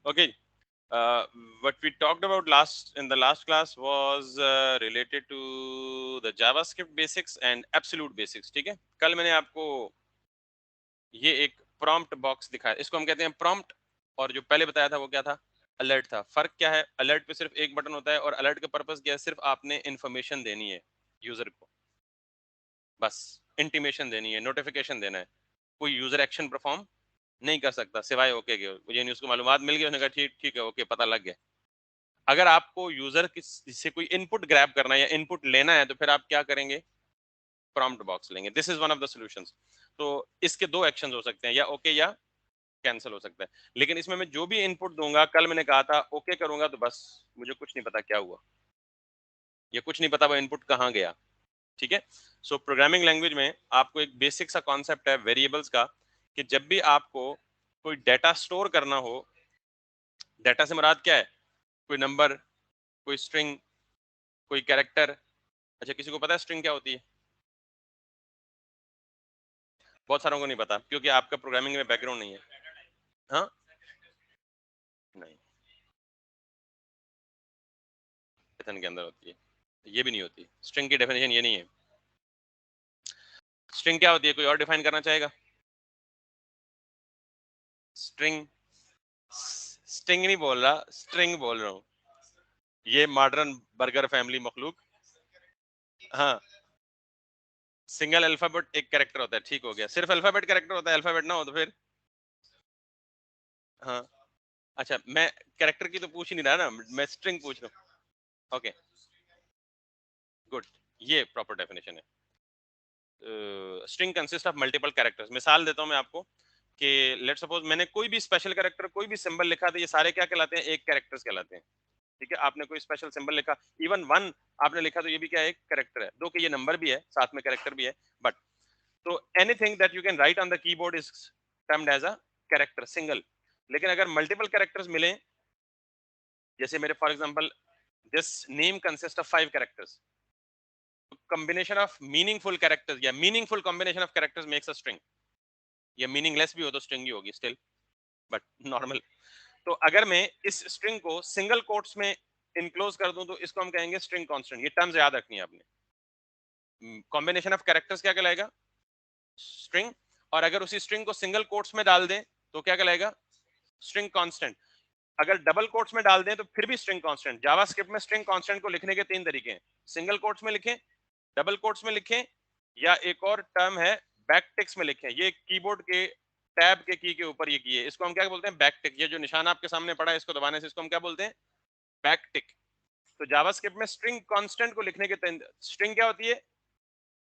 Okay. What we talked about in the last class was related to the JavaScript basics and absolute basics. ठीक है, कल मैंने आपको ये एक प्रॉम्प्ट बॉक्स दिखाया, इसको हम कहते हैं प्रॉम्प्ट, और जो पहले बताया था वो क्या था, अलर्ट था। फर्क क्या है, अलर्ट पे सिर्फ एक बटन होता है और अलर्ट का पर्पस क्या है, सिर्फ आपने इंफॉर्मेशन देनी है यूजर को, बस इंटीमेशन देनी है, नोटिफिकेशन देना है। कोई यूजर एक्शन परफॉर्म नहीं कर सकता सिवाय ओके के, यानी उसको मालूमात मिल गई, उसने कहा ठीक ठीक है ओके पता लग गया। अगर आपको यूजर से कोई इनपुट ग्रैब करना है या इनपुट लेना है तो फिर आप क्या करेंगे, प्रॉम्प्ट बॉक्स लेंगे। This is one of the solutions. तो इसके दो एक्शंस हो सकते हैं, या ओके या कैंसिल हो सकता है। लेकिन इसमें मैं जो भी इनपुट दूंगा, कल मैंने कहा था ओके करूंगा तो बस मुझे कुछ नहीं पता क्या हुआ, या कुछ नहीं पता वो इनपुट कहाँ गया। ठीक है। सो प्रोग्रामिंग लैंग्वेज में आपको एक बेसिक सा कॉन्सेप्ट है वेरिएबल्स का, कि जब भी आपको कोई डेटा स्टोर करना हो, डेटा से मुराद क्या है, कोई नंबर, कोई स्ट्रिंग, कोई कैरेक्टर। अच्छा, किसी को पता है स्ट्रिंग क्या होती है? बहुत सारों को नहीं पता, क्योंकि आपका प्रोग्रामिंग में बैकग्राउंड नहीं है। हाँ, नहीं, पाइथन के अंदर होती है, ये भी नहीं होती। स्ट्रिंग की डेफिनेशन ये नहीं है। स्ट्रिंग क्या होती है, कोई और डिफाइन करना चाहेगा? स्ट्रिंग, स्ट्रिंग नहीं बोल रहा, स्ट्रिंग बोल रहा हूँ। ये मॉडर्न बर्गर फैमिली मखलूक। हाँ, सिंगल अल्फाबेट एक कैरेक्टर होता है, ठीक हो गया, सिर्फ अल्फाबेट कैरेक्टर होता है, अल्फाबेट ना हो तो फिर। हाँ, अच्छा मैं कैरेक्टर की तो पूछ ही नहीं रहा ना, मैं स्ट्रिंग पूछ रहा हूँ। ओके, गुड, ये प्रॉपर डेफिनेशन है। String consist of multiple characters. मिसाल देता हूं मैं आपको कि लेट सपोज मैंने कोई भी स्पेशल कैरेक्टर, कोई भी सिंबल लिखा, तो ये सारे क्या कहलाते हैं, एक कैरेक्टर्स कहलाते हैं। ठीक है, आपने कोई स्पेशल सिंबल लिखा, इवन वन आपने लिखा, तो ये भी क्या है, एक कैरेक्टर है। दो के ये नंबर भी है, साथ में कैरेक्टर भी है, बट तो anything that you can write on the keyboard is termed as a character, single. लेकिन अगर मल्टीपल कैरेक्टर्स मिले, जैसे मेरे for example this name consist of 5 characters, combination of meaningful characters या meaningful combination of characters makes a string, या meaningless भी हो तो स्ट्रिंग ही होगी स्टिल, बट नॉर्मल। तो अगर मैं इस स्ट्रिंग को सिंगल कोट्स में इनक्लोज कर दूं तो इसको हम कहेंगे स्ट्रिंग कांस्टेंट। ये टर्म्स याद रखनी है आपने। कॉम्बिनेशन ऑफ कैरेक्टर्स क्या कहलाएगा, स्ट्रिंग। और अगर उसी स्ट्रिंग को सिंगल कोट्स में डाल दें तो क्या कहलाएगा, स्ट्रिंग कांस्टेंट। अगर डबल कोट्स में डाल दें तो फिर भी स्ट्रिंग कांस्टेंट। जावास्क्रिप्ट में स्ट्रिंग कांस्टेंट को लिखने के 3 तरीके हैं, सिंगल कोट्स में लिखें, डबल कोट्स में लिखें, या एक और टर्म है बैक टिक्स में लिखें। ये कीबोर्ड के टैब के की के ऊपर ये की है, इसको हम क्या बोलते हैं, बैक टिक। ये जो निशान आपके सामने पड़ा है, इसको दबाने से इसको हम क्या बोलते हैं, बैक टिक। तो जावास्क्रिप्ट में स्ट्रिंग कांस्टेंट को लिखने के स्ट्रिंग क्या होती है,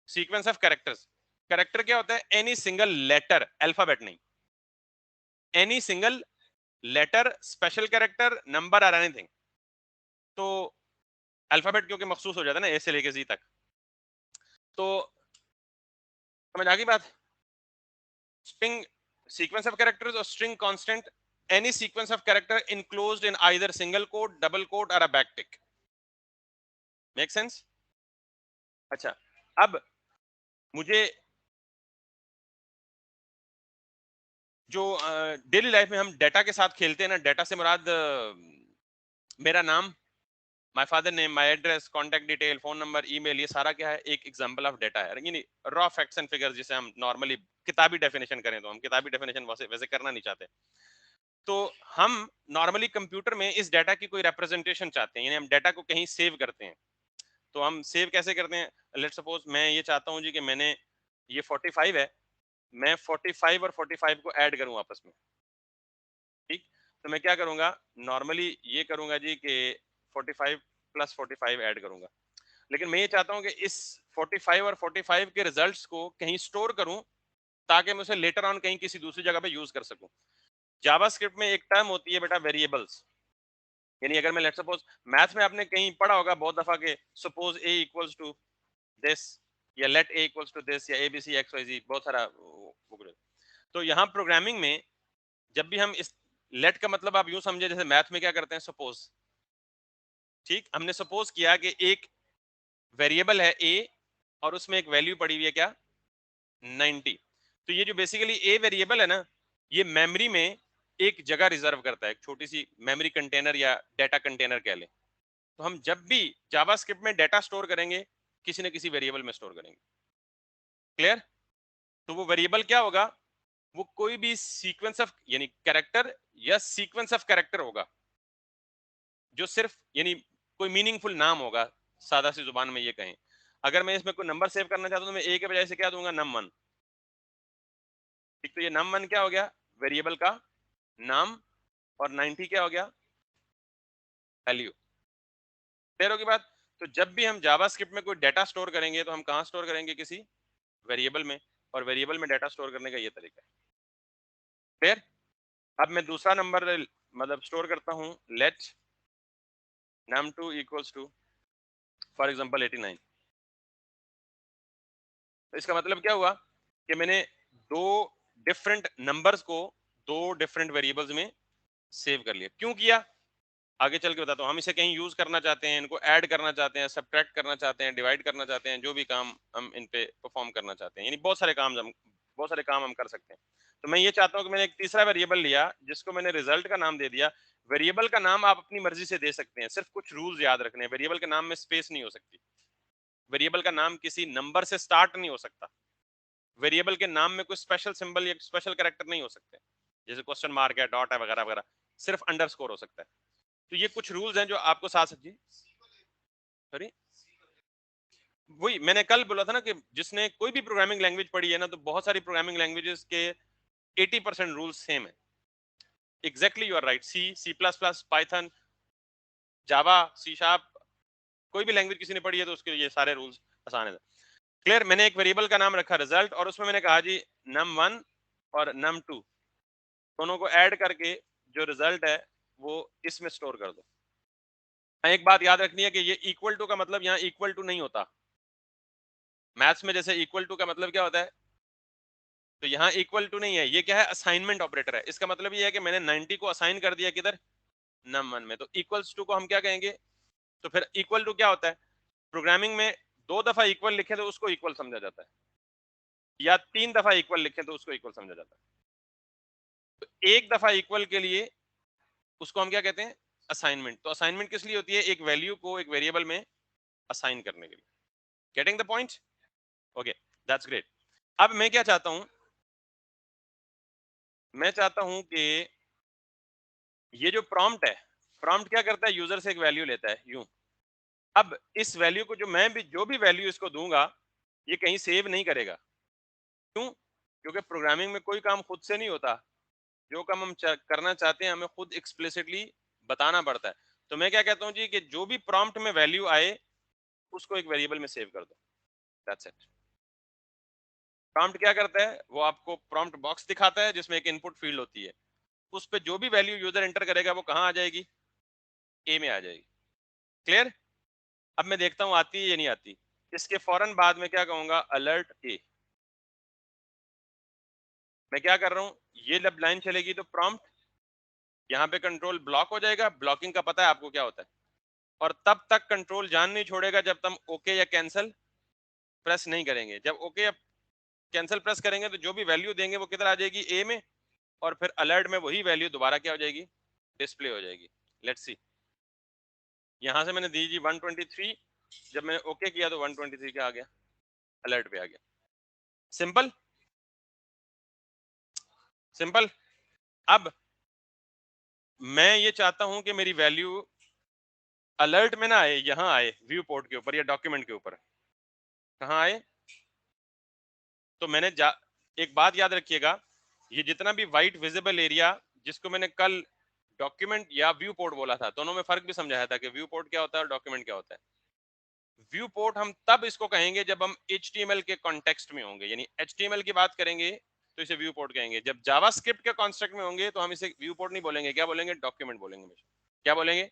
सीक्वेंस ऑफ कैरेक्टर्स। कैरेक्टर क्या होता है, एनी सिंगल लेटर, अल्फाबेट नहीं, any single letter, special character, number और एनीथिंग। तो अल्फाबेट क्योंकि मखसूस हो जाता है ना, ए से लेके जी तक। तो समझ आ गई बात। string sequence of characters or string constant, any sequence of character enclosed in either single quote, double quote or a backtick. Make sense? अच्छा, अब मुझे जो डेली लाइफ में हम डेटा के साथ खेलते हैं ना, डेटा से मुराद मेरा नाम, my father name, my address, contact detail, phone number, email, ये सारा क्या है, एक एग्जांपल ऑफ डेटा है। यानी रॉ फैक्ट्स एंड फिगर्स, जिसे हम नॉर्मली किताबी डेफिनेशन करें, तो हम किताबी डेफिनेशन वैसे करना नहीं चाहते। तो हम नॉर्मली कंप्यूटर में इस डाटा की कोई रिप्रेजेंटेशन चाहते हैं, यानी हम डाटा को कहीं सेव करते हैं। तो हम सेव कैसे करते हैं, लेट सपोज मैं ये चाहता हूँ जी कि मैंने ये 45 है, मैं 45 और 45 को ऐड करूं आपस में। ठीक, तो मैं क्या करूंगा, नॉर्मली ये करूंगा जी कि 45 प्लस 45 ऐड करूंगा। लेकिन मैं ये चाहता हूं कि इस 45 और 45 के रिजल्ट्स को कहीं स्टोर करूं, ताकि मैं उसे लेटर ऑन कहीं किसी दूसरी जगह पे यूज कर सकूं। जावास्क्रिप्ट में एक टर्म होती है बेटा, वेरिएबल्स। यानी अगर मैं लेट सपोज, मैथ में आपने कहीं पढ़ा होगा बहुत दफा के suppose A equals to this, या let A equals to this, या एबीसी एक्स वाई जी, बहुत सारा तो यहाँ प्रोग्रामिंग में जब भी हम इस लेट का मतलब आप यूं समझे जैसे मैथ में क्या करते हैं, सपोज। ठीक, हमने सपोज किया कि एक वेरिएबल है ए और उसमें एक वैल्यू पड़ी हुई है क्या, 90। तो ये जो बेसिकली ए वेरिएबल है ना, ये मेमोरी में एक जगह रिजर्व करता है, एक छोटी सी मेमोरी कंटेनर या डेटा कंटेनर कह लें। तो हम जब भी जावास्क्रिप्ट में डेटा स्टोर करेंगे, किसी न किसी वेरिएबल में स्टोर करेंगे। क्लियर? तो वो वेरिएबल क्या होगा? वो कोई भी सीक्वेंस ऑफ यानी कैरेक्टर या सीक्वेंस ऑफ कैरेक्टर होगा, जो सिर्फ यानी कोई मीनिंगफुल नाम होगा, सादा सी जुबान में ये कहें। अगर मैं इसमें कोई नंबर सेव करना चाहता हूं तो मैं ए के बजाय से क्या दूंगा? num1। ठीक, तो ये num1 क्या हो गया? वेरिएबल का नाम, और 90 क्या हो गया? वैल्यू। क्लियर होगी बात? तो जब भी हम जावास्क्रिप्ट में कोई डेटा स्टोर करेंगे तो हम कहां स्टोर करेंगे? किसी वेरिएबल में, और वेरिएबल में डेटा स्टोर करने का ये तरीका है। क्लियर? अब मैं दूसरा नंबर मतलब स्टोर करता हूं, let num2 equals to for example 89। तो इसका मतलब क्या हुआ कि मैंने दो डिफरेंट नंबर्स को दो डिफरेंट वेरिएबल्स में सेव कर लिया। क्यों किया? आगे चल के बताता हूँ। हम इसे कहीं यूज करना चाहते हैं, इनको ऐड करना चाहते हैं, सब्ट्रैक्ट करना चाहते हैं, डिवाइड करना चाहते हैं, जो भी काम हम इन पे परफॉर्म करना चाहते हैं, यानी बहुत सारे काम हम कर सकते हैं। तो मैं ये चाहता हूँ कि मैंने एक तीसरा वेरिएबल लिया जिसको मैंने रिजल्ट का नाम दे दिया। वेरिएबल का नाम आप अपनी मर्जी से दे सकते हैं, सिर्फ कुछ रूल्स याद रखने हैं। वेरिएबल के नाम में स्पेस नहीं हो सकती, वेरिएबल का नाम किसी नंबर से स्टार्ट नहीं हो सकता, वेरिएबल के नाम में कोई स्पेशल सिंबल या स्पेशल कैरेक्टर नहीं हो सकते, जैसे क्वेश्चन मार्क है, डॉट है, वगैरह वगैरह। सिर्फ अंडरस्कोर हो सकता है। तो ये कुछ रूल्स हैं जो आपको साथ जी, सॉरी, वही मैंने कल बोला था ना कि जिसने कोई भी प्रोग्रामिंग लैंग्वेज पढ़ी है ना, तो बहुत सारी प्रोग्रामिंग लैंग्वेजेस के 80% रूल्स सेम है। Exactly, you are right. C, C plus plus, Python, Java, C sharp, कोई भी लैंग्वेज किसी ने पढ़ी है तो उसके ये सारे रूल्स आसान है। क्लियर? मैंने एक वेरिएबल का नाम रखा रिजल्ट, और उसमें मैंने कहा जी num1 और num2 दोनों को ऐड करके जो रिजल्ट है वो इसमें स्टोर कर दो। एक बात याद रखनी है कि ये इक्वल टू का मतलब यहाँ इक्वल टू नहीं होता। मैथ्स में जैसे इक्वल टू का मतलब क्या होता है, तो यहाँ इक्वल टू नहीं है, ये क्या है? असाइनमेंट ऑपरेटर है। इसका मतलब ये है कि मैंने 90 को असाइन कर दिया किधर? num1 में। तो इक्वल्स टू को हम क्या कहेंगे? तो फिर इक्वल टू क्या होता है? प्रोग्रामिंग में दो दफा इक्वल लिखे तो उसको इक्वल समझा जाता है, या तीन दफा इक्वल लिखे तो उसको इक्वल समझा जाता है। तो एक दफा इक्वल के लिए उसको हम क्या कहते हैं? असाइनमेंट। तो असाइनमेंट किस लिए होती है? एक वैल्यू को एक वेरिएबल में असाइन करने के लिए। Getting the point? Okay, that's great. अब मैं क्या चाहता हूं? मैं चाहता हूं कि ये जो प्रॉम्प्ट है, प्रॉम्प्ट क्या करता है? यूजर से एक वैल्यू लेता है, यूं। अब इस वैल्यू को जो भी वैल्यू इसको दूंगा, ये कहीं सेव नहीं करेगा। क्यों? क्योंकि प्रोग्रामिंग में कोई काम खुद से नहीं होता। जो काम हम करना चाहते हैं हमें खुद एक्सप्लिसिटली बताना पड़ता है। तो मैं क्या कहता हूँ जी कि जो भी प्रॉम्प्ट में वैल्यू आए उसको एक वेरिएबल में सेव कर दो। That's it. प्रॉम्प्ट क्या करता है? वो आपको प्रॉम्प्ट बॉक्स दिखाता है जिसमें एक इनपुट फील्ड होती है। उस पे जो भी वैल्यू यूजर एंटर करेगा वो कहाँ आ जाएगी? ए में आ जाएगी। क्लियर? अब मैं देखता हूँ आती है या नहीं आती। इसके फौरन बाद में क्या कहूंगा? अलर्ट ए। मैं क्या कर रहा हूँ? ये जब लाइन चलेगी तो प्रॉम्प्ट यहाँ पे कंट्रोल ब्लॉक हो जाएगा। ब्लॉकिंग का पता है आपको क्या होता है? और तब तक कंट्रोल जान नहीं छोड़ेगा जब तक ओके या कैंसिल प्रेस नहीं करेंगे। जब ओके या कैंसिल प्रेस करेंगे तो जो भी वैल्यू देंगे वो किधर आ जाएगी? ए में। और फिर अलर्ट में वही वैल्यू दोबारा क्या हो जाएगी? डिस्प्ले हो जाएगी। Let's see. यहां से मैंने दी जी 123, जब मैंने ओके किया तो 123 क्या आ गया? अलर्ट पे आ गया। Simple, simple. अब मैं ये चाहता हूं कि मेरी वैल्यू अलर्ट में ना आए, यहां आए व्यू पोर्ट के ऊपर या डॉक्यूमेंट के ऊपर। कहां आए? तो मैंने एक बात याद रखिएगा, ये जितना भी व्हाइट विजिबल एरिया जिसको मैंने कल डॉक्यूमेंट या व्यू पोर्ट बोला था, दोनों में फर्क भी समझाया था कि व्यू पोर्ट क्या होता है और डॉक्यूमेंट क्या होता है। व्यू पोर्ट हम तब इसको कहेंगे जब हम HTML के कॉन्टेक्स्ट में होंगे, यानी HTML की बात करेंगे तो इसे व्यू पोर्ट कहेंगे। जब जावास्क्रिप्ट के कॉन्स्ट्रक्ट में होंगे तो हम इसे व्यू पोर्ट नहीं बोलेंगे, क्या बोलेंगे? डॉक्यूमेंट बोलेंगे हमेशा। क्या बोलेंगे?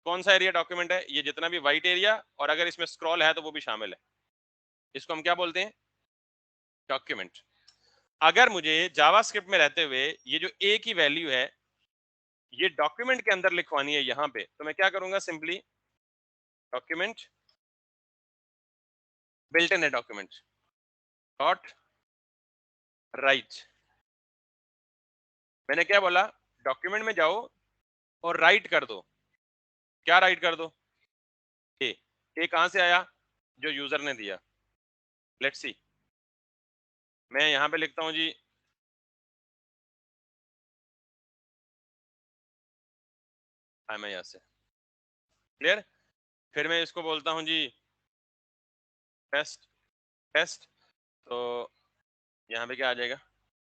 कौन सा एरिया डॉक्यूमेंट है? ये जितना भी व्हाइट एरिया, और अगर इसमें स्क्रॉल है तो वो भी शामिल है। इसको हम क्या बोलते हैं? डॉक्यूमेंट। अगर मुझे जावास्क्रिप्ट में रहते हुए ये जो ए की वैल्यू है ये डॉक्यूमेंट के अंदर लिखवानी है यहां पे, तो मैं क्या करूंगा? सिंपली डॉक्यूमेंट बिल्ट इन है, डॉक्यूमेंट डॉट राइट। मैंने क्या बोला, डॉक्यूमेंट में जाओ और राइट कर दो। क्या राइट कर दो? ए कहां से आया? जो यूजर ने दिया। लेट्स सी, मैं यहां पे लिखता हूं जी मैं यहां से क्लियर। फिर मैं इसको बोलता हूं जी टेस्ट टेस्ट। तो यहाँ पे क्या आ जाएगा?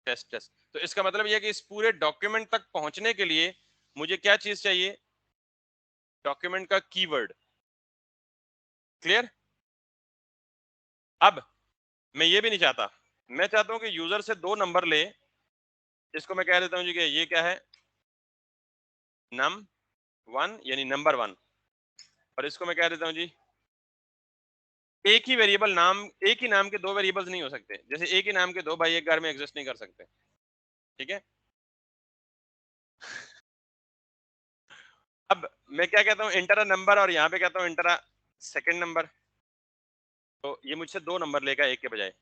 Test test. तो इसका मतलब यह है कि इस पूरे डॉक्यूमेंट तक पहुंचने के लिए मुझे क्या चीज चाहिए? डॉक्यूमेंट का कीवर्ड। क्लियर। अब मैं ये भी नहीं चाहता, मैं चाहता हूं कि यूजर से 2 नंबर ले। इसको मैं कह देता हूं जी कि ये क्या है? num1 यानी नंबर 1। और इसको मैं कह देता हूं जी एक ही वेरिएबल नाम, एक ही नाम के 2 वेरिएबल्स नहीं हो सकते। जैसे एक ही नाम के 2 भाई एक घर में एग्जिस्ट नहीं कर सकते। ठीक है। अब मैं क्या कहता हूं, एंटर अ नंबर, और यहाँ पे कहता हूं एंटर अ सेकंड नंबर। तो ये मुझसे 2 नंबर लेगा एक के बजाय।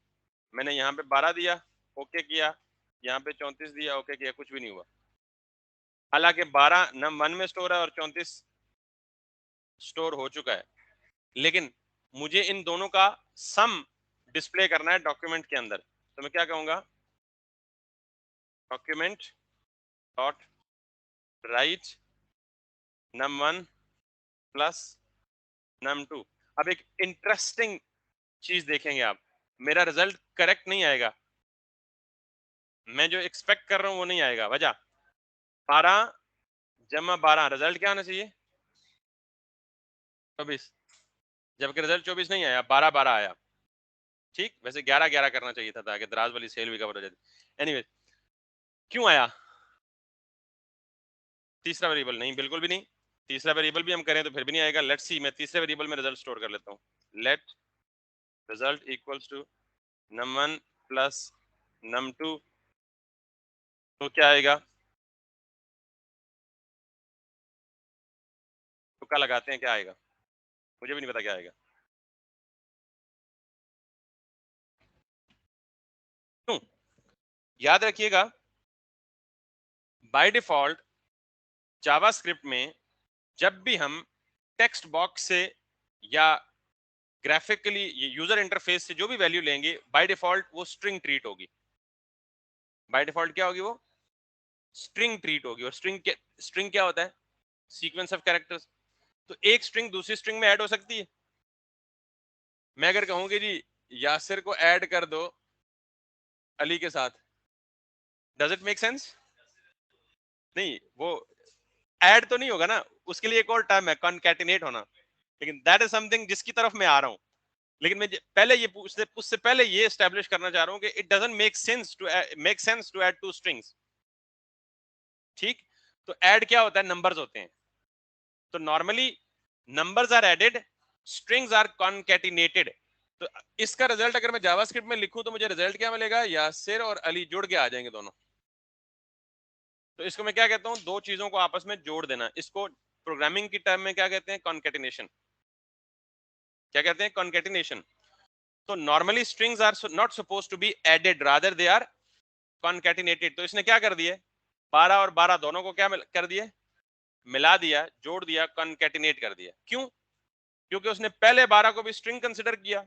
मैंने यहाँ पे 12 दिया, ओके किया, यहाँ पे 34 दिया, ओके किया, कुछ भी नहीं हुआ। हालांकि 12 num1 में स्टोर है और 34 स्टोर हो चुका है, लेकिन मुझे इन दोनों का सम डिस्प्ले करना है डॉक्यूमेंट के अंदर। तो मैं क्या कहूंगा, document dot right num1 plus num2। अब एक इंटरेस्टिंग चीज देखेंगे आप, मेरा रिजल्ट करेक्ट नहीं आएगा, मैं जो एक्सपेक्ट कर रहा हूं वो नहीं आएगा। वजह, 12 जमा 12 रिजल्ट क्या आना चाहिए? 24। जबकि रिजल्ट 24 नहीं आया, 12 आया। ठीक, वैसे 11 करना चाहिए था ताकि दराज वाली सेल भी कवर हो जाती। एनीवे, क्यों आया? तीसरा वेरिएबल नहीं, बिल्कुल भी नहीं। तीसरा वेरिएबल भी हम करें तो फिर भी नहीं आएगा। लेट्स सी, मैं तीसरे वेरिएबल में रिजल्ट स्टोर कर लेता हूं। Let result equals to num1 plus num2। तो क्या आएगा? तुक्का लगाते हैं, क्या आएगा? मुझे भी नहीं पता क्या आएगा। क्यों? याद रखिएगा, बाय डिफॉल्ट जावास्क्रिप्ट में जब भी हम टेक्स्ट बॉक्स से या ग्राफिकली यूजर इंटरफेस से जो भी वैल्यू लेंगे, बाय डिफॉल्ट वो स्ट्रिंग ट्रीट होगी। बाय डिफॉल्ट क्या होगी? वो स्ट्रिंग ट्रीट होगी। और स्ट्रिंग क्या होता है? Sequence of characters. तो एक स्ट्रिंग दूसरी स्ट्रिंग में ऐड हो सकती है। मैं अगर कहूंगी जी यासिर को ऐड कर दो अली के साथ, डज इट मेक सेंस? नहीं, वो ऐड तो नहीं होगा ना, उसके लिए एक और टर्म है कॉन्कैटिनेट होना। लेकिन दैट इज समथिंग जिसकी तरफ मैं आ रहा हूं। लेकिन मैं पहले ये उससे पहले ये एस्टेब्लिश करना चाह रहा हूं कि it doesn't make sense to add two strings. ठीक। तो ऐड क्या होता है? नंबर्स होते हैं। तो normally numbers are added, strings are concatenated. तो इसका रिजल्ट अगर मैं जावास्क्रिप्ट में लिखूं तो मुझे रिजल्ट क्या मिलेगा? यासिर और अली जुड़ के आ जाएंगे दोनों। तो इसको मैं क्या कहता हूं? दो चीजों को आपस में जोड़ देना। इसको प्रोग्रामिंग की टर्म में क्या कहते हैं? कॉन्कैटिनेशन। क्या कहते हैं? कॉन्कैटिनेशन। तो normally strings are not suppose to be added, rather they are concatenated. तो इसने क्या कर दिया? 12 और 12 दोनों को क्या कर दिया? मिला दिया, जोड़ दिया, कॉन्कैटिनेट कर दिया। क्यों? क्योंकि उसने पहले 12 को भी स्ट्रिंग कंसिडर किया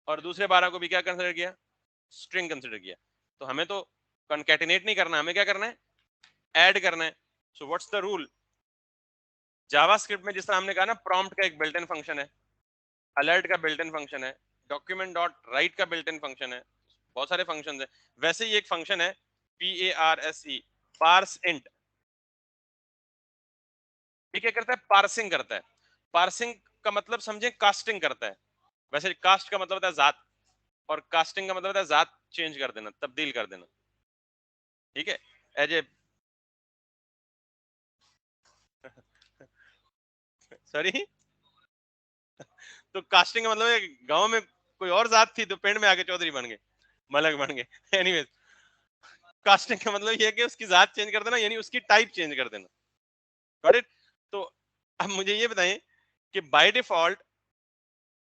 और दूसरे 12 को भी क्या कंसिडर किया? स्ट्रिंग कंसिडर किया। तो हमें तो कॉन्कैटिनेट नहीं करना, हमें क्या करना है? ऐड करना है। So what's the rule? JavaScript में जिस तरह हमने कहा ना, प्रॉम्प्ट का एक बिल्ट इन फंक्शन है, अलर्ट का बिल्ट इन फंक्शन है, डॉक्यूमेंट डॉट राइट का बिल्ट इन फंक्शन है, बहुत सारे फंक्शन है। वैसे ही एक फंक्शन है PARSE, पार्स इंट। ये क्या करता है? पार्सिंग करता है। पार्सिंग का मतलब समझे, कास्टिंग करता है। वैसे कास्ट का मतलब होता है जात, और कास्टिंग का मतलब होता है जात चेंज कर देना, तब्दील कर देना। ठीक है। एज ए सॉरी, तो कास्टिंग का मतलब है गांव में कोई और जात थी तो पिंड में आके चौधरी बन गए, मलक बन गए। एनीवेज, कास्टिंग का मतलब ये है कि उसकी जात चेंज कर देना, यानी उसकी टाइप चेंज कर देना। Got it? तो अब मुझे ये बताएं कि बाय डिफॉल्ट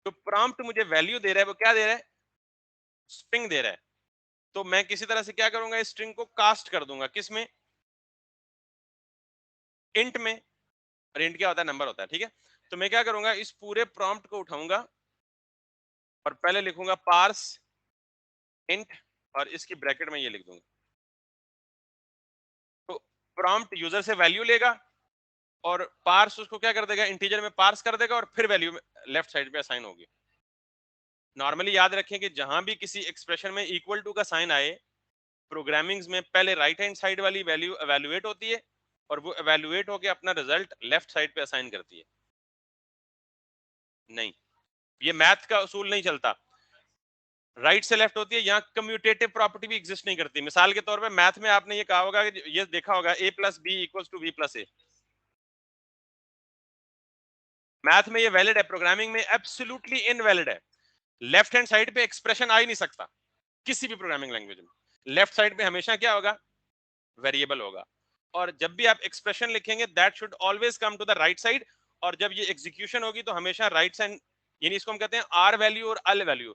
जो प्रॉम्प्ट मुझे वैल्यू दे रहा है वो क्या दे रहा है? स्ट्रिंग दे रहा है। तो मैं किसी तरह से क्या करूंगा? स्ट्रिंग को कास्ट कर दूंगा। किस में? इंट में, और इंट क्या होता है, नंबर होता है, ठीक है। तो मैं क्या करूंगा, इस पूरे प्रॉम्प्ट को उठाऊंगा और पहले लिखूंगा पार्स इंट, और इसकी ब्रैकेट में ये लिख दूंगा। तो प्रॉम्प्ट यूजर से वैल्यू लेगा और पार्स उसको क्या कर देगा, इंटीजर में पार्स कर देगा, और फिर वैल्यू लेफ्ट साइड पे असाइन होगी। नॉर्मली याद रखें कि जहां भी किसी एक्सप्रेशन में इक्वल टू का साइन आए, प्रोग्रामिंग्स में पहले राइट हैंड साइड वाली वैल्यू एवेल्युएट होती है, और वो एवेल्युएट होकर अपना रिजल्ट लेफ्ट साइड पे असाइन करती है। नहीं, ये मैथ का उसूल नहीं चलता, राइट से लेफ्ट होती है। यहाँ कम्यूटेटिव प्रॉपर्टी भी एग्जिस्ट नहीं करती। मिसाल के तौर पे मैथ में आपने ये कहा होगा, ये देखा होगा, a plus B equals to B plus A. Math में ये वैलिड है, प्रोग्रामिंग में एब्सोल्युटली इनवैलिड है। लेफ्ट हैंड साइड पे एक्सप्रेशन आ ही नहीं सकता किसी भी प्रोग्रामिंग लैंग्वेज में। लेफ्ट साइड पे हमेशा क्या होगा, वेरिएबल होगा। और जब भी आप एक्सप्रेशन लिखेंगे, that should always come to the right side. और जब ये एग्जीक्यूशन होगी तो हमेशा राइट साइड, यानी इसको हम कहते हैं आर वैल्यू और अल वैल्यू।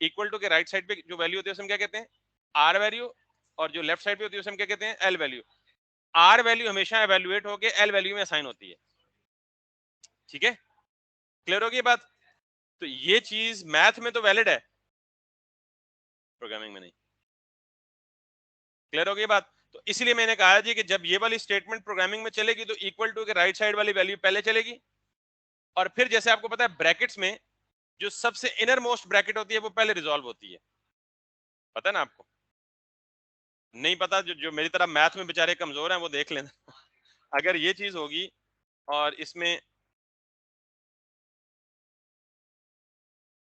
इक्वल टू के राइट साइड पे जो वैल्यू होती है उसे हम क्या कहते हैं, आर वैल्यू, और जो लेफ्ट साइड पे होती है उसे हम क्या कहते हैं, एल वैल्यू। आर वैल्यू हमेशा एवेल्युएट होके एल वैल्यू में असाइन होती है, ठीक है। क्लियर होगी बात। तो ये चीज मैथ में तो वैलिड है, प्रोग्रामिंग में नहीं। क्लियर होगी बात। तो इसलिए मैंने कहा जी कि जब ये वाली स्टेटमेंट प्रोग्रामिंग में चलेगी तो इक्वल टू के राइट साइड वाली वैल्यू पहले चलेगी, और फिर जैसे आपको पता है ब्रैकेट्स में जो सबसे इनर मोस्ट ब्रैकेट होती है वो पहले रिजॉल्व होती है, पता है ना आपको। नहीं पता, जो मेरी तरह मैथ में बेचारे कमजोर हैं वो देख लेना। अगर ये चीज होगी और इसमें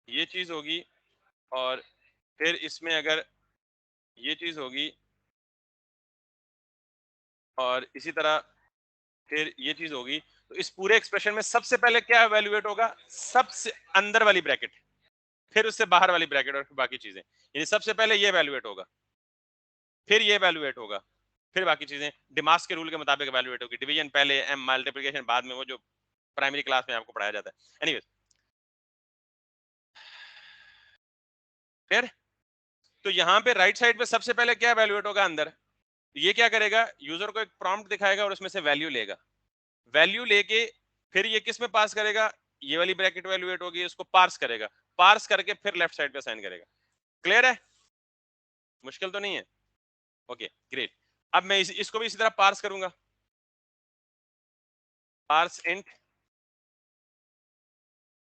ये चीज होगी, और फिर इसमें अगर ये चीज होगी, और इसी तरह फिर ये चीज होगी, तो इस पूरे एक्सप्रेशन में सबसे पहले क्या एवेल्युएट होगा, सबसे अंदर वाली ब्रैकेट, फिर उससे बाहर वाली ब्रैकेट, और फिर बाकी चीजें। यानी सबसे पहले ये एवेल्युएट होगा, फिर ये एवेल्युएट होगा, फिर बाकी चीजें डिमास्क के रूल के मुताबिक एवेल्युएट होगी। डिवीजन पहले, एम मल्टीप्लिकेशन बाद में, वो जो प्राइमरी क्लास में आपको पढ़ाया जाता है। एनीवेज, फिर तो यहाँ पे राइट साइड पे सबसे पहले क्या एवेल्युएट होगा, अंदर। ये क्या करेगा, यूजर को एक प्रॉम्प्ट दिखाएगा और उसमें से वैल्यू लेगा। वैल्यू लेके फिर ये किस में पास करेगा, ये वाली ब्रैकेट वैल्यूएट होगी, उसको पार्स करेगा, पार्स करके फिर लेफ्ट साइड पे असाइन करेगा। क्लियर है, मुश्किल तो नहीं है। Okay great. अब मैं इसको भी इसी तरह पार्स करूंगा, पार्स इंट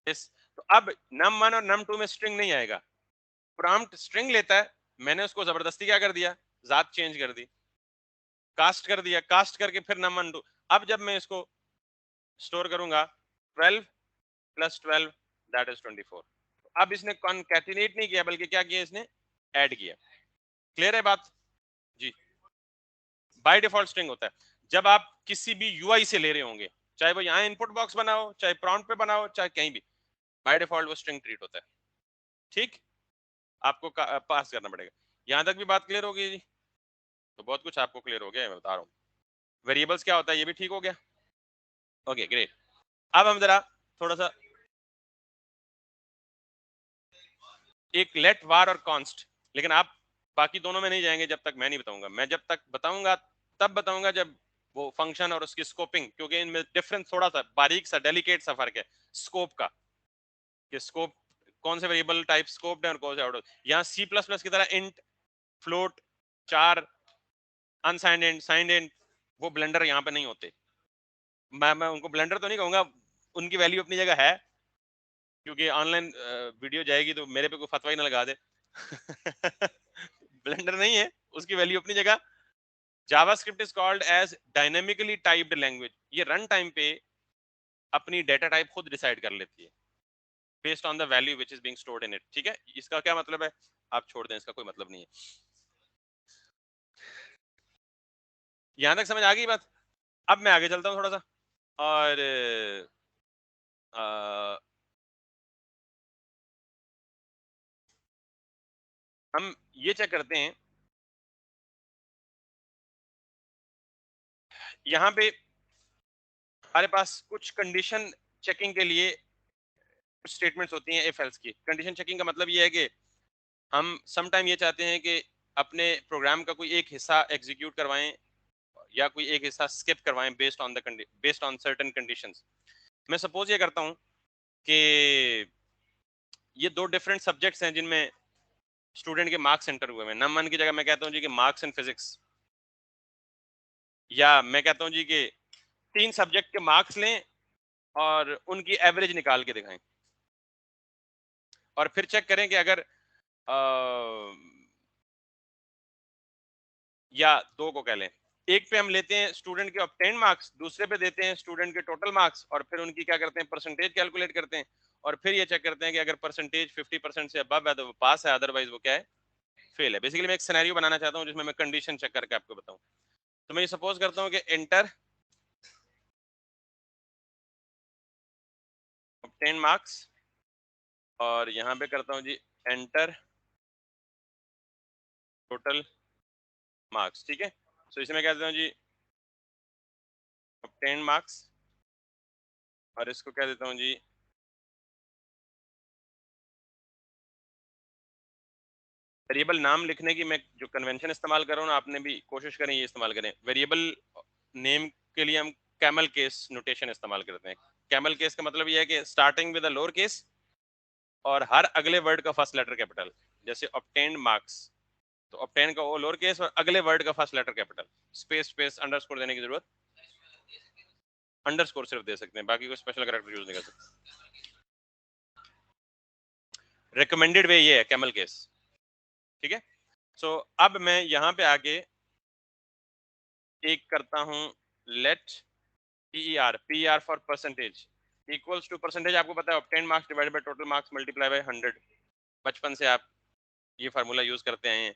दिस। तो अब num1 और num2 में स्ट्रिंग नहीं आएगा, प्रॉम्प्ट स्ट्रिंग लेता है, मैंने उसको जबरदस्ती क्या कर दिया, जात चेंज कर दी, कास्ट कर दिया, कास्ट करके फिर num1 2। अब जब मैं इसको स्टोर करूंगा, 12 प्लस 12 दैट इज 24। अब इसने कॉन्कैटिनेट नहीं किया, बल्कि क्या किया, इसने ऐड किया। क्लियर है बात जी। बाय डिफॉल्ट स्ट्रिंग होता है जब आप किसी भी यूआई से ले रहे होंगे, चाहे वो यहाँ इनपुट बॉक्स बनाओ, चाहे प्रॉम्प्ट पे बनाओ, चाहे कहीं भी, बाय डिफॉल्ट वो स्ट्रिंग ट्रीट होता है। ठीक, आपको पास करना पड़ेगा। यहां तक भी बात क्लियर हो गई जी। तो बहुत कुछ आपको क्लियर हो गया है, मैं बता रहा हूँ। वेरिएबल्स क्या होता है ये भी ठीक हो गया। Okay great. अब हम जरा थोड़ा सा एक लेट वार और कॉन्स्ट, लेकिन आप बाकी दोनों में नहीं जाएंगे जब तक मैं नहीं बताऊंगा। मैं जब तक बताऊंगा तब बताऊंगा जब वो फंक्शन और उसकी स्कोपिंग, क्योंकि इनमें डिफरेंस थोड़ा सा बारीक सा डेलिकेट सा फर्क है स्कोप का, कि स्कोप कौन से वेरिएबल टाइप स्कोप है और कौन से आउट। यहाँ सी प्लस प्लस की तरह इंट, फ्लोट, चार, अनसाइंड इंट, साइंड इंट, वो ब्लेंडर यहाँ पे नहीं होते। मैं उनको ब्लेंडर तो नहीं कहूंगा, उनकी वैल्यू अपनी जगह है, क्योंकि ऑनलाइन वीडियो जाएगी तो मेरे पे कोई फतवा ही ना लगा दे। ब्लेंडर नहीं है, उसकी वैल्यू अपनी जगह। JavaScript is called as dynamically typed language. ये रन टाइम पे अपनी डेटा टाइप खुद डिसाइड कर लेती है based on the value which is being stored in it. ठीक है, इसका क्या मतलब है आप छोड़ दें, इसका कोई मतलब नहीं है। यहां तक समझ आ गई बात। अब मैं आगे चलता हूं थोड़ा सा, और हम ये चेक करते हैं यहाँ पे हमारे पास कुछ कंडीशन चेकिंग के लिए कुछ स्टेटमेंट्स होती हैं इफ एल्स की। कंडीशन चेकिंग का मतलब ये है कि हम सम टाइम ये चाहते हैं कि अपने प्रोग्राम का कोई एक हिस्सा एग्जीक्यूट करवाएं, या कोई एक हिस्सा स्किप करवाएं बेस्ड ऑन सर्टेन कंडीशंस। मैं सपोज ये करता हूं कि ये दो डिफरेंट सब्जेक्ट्स हैं जिनमें स्टूडेंट के मार्क्स एंटर हुए हैं। नंबर की जगह मैं कहता हूं जी कि मार्क्स एंड फिजिक्स, या मैं कहता हूं जी कि 3 सब्जेक्ट के मार्क्स लें और उनकी एवरेज निकाल के दिखाएं, और फिर चेक करें कि अगर या दो को कह लें, एक पे हम लेते हैं स्टूडेंट के ऑब्टेन मार्क्स, दूसरे पे देते हैं स्टूडेंट के टोटल मार्क्स, और फिर उनकी क्या करते हैं परसेंटेज कैलकुलेट करते हैं, और फिर ये चेक करते हैं कि अगर परसेंटेज 50% से अबव है तो वो पास है, अदरवाइज वो क्या है, फेल है। बेसिकली मैं एक सिनेरियो बनाना चाहता हूं जिसमें मैं कंडीशन चेक करके आपको बताऊं। तो मैं ये सपोज करता हूं कि एंटर ऑब्टेन मार्क्स, और यहां पे करता हूं जी एंटर टोटल मार्क्स, ठीक है। तो इसमें कहते हैं जी ऑब्टेन मार्क्स, और इसको कह देता हूं जी वेरिएबल नाम लिखने की मैं जो कन्वेंशन इस्तेमाल कर रहा हूँ ना, आपने भी कोशिश करें ये इस्तेमाल करें। वेरिएबल नेम के लिए हम कैमल केस नोटेशन इस्तेमाल करते हैं। कैमल केस का मतलब ये है कि starting with a lower case और हर अगले वर्ड का फर्स्ट लेटर कैपिटल। जैसे ऑब्टेन्ड मार्क्स, तो ऑब्टेन का वो लोअर केस और अगले वर्ड का first letter capital, space space underscore देने की जरूरत, अंडरस्कोर सिर्फ दे सकते हैं, बाकी कोई स्पेशल कैरेक्टर यूज नहीं कर सकते। रिकमेंडेड वे ये है कैमल केस, ठीक है। सो अब मैं यहाँ पे आके एक करता हूँ let PER for percentage equals to percentage. आपको पता है obtain marks divided by total marks multiply by 100। बचपन से आप ये फार्मूला यूज करते आए हैं,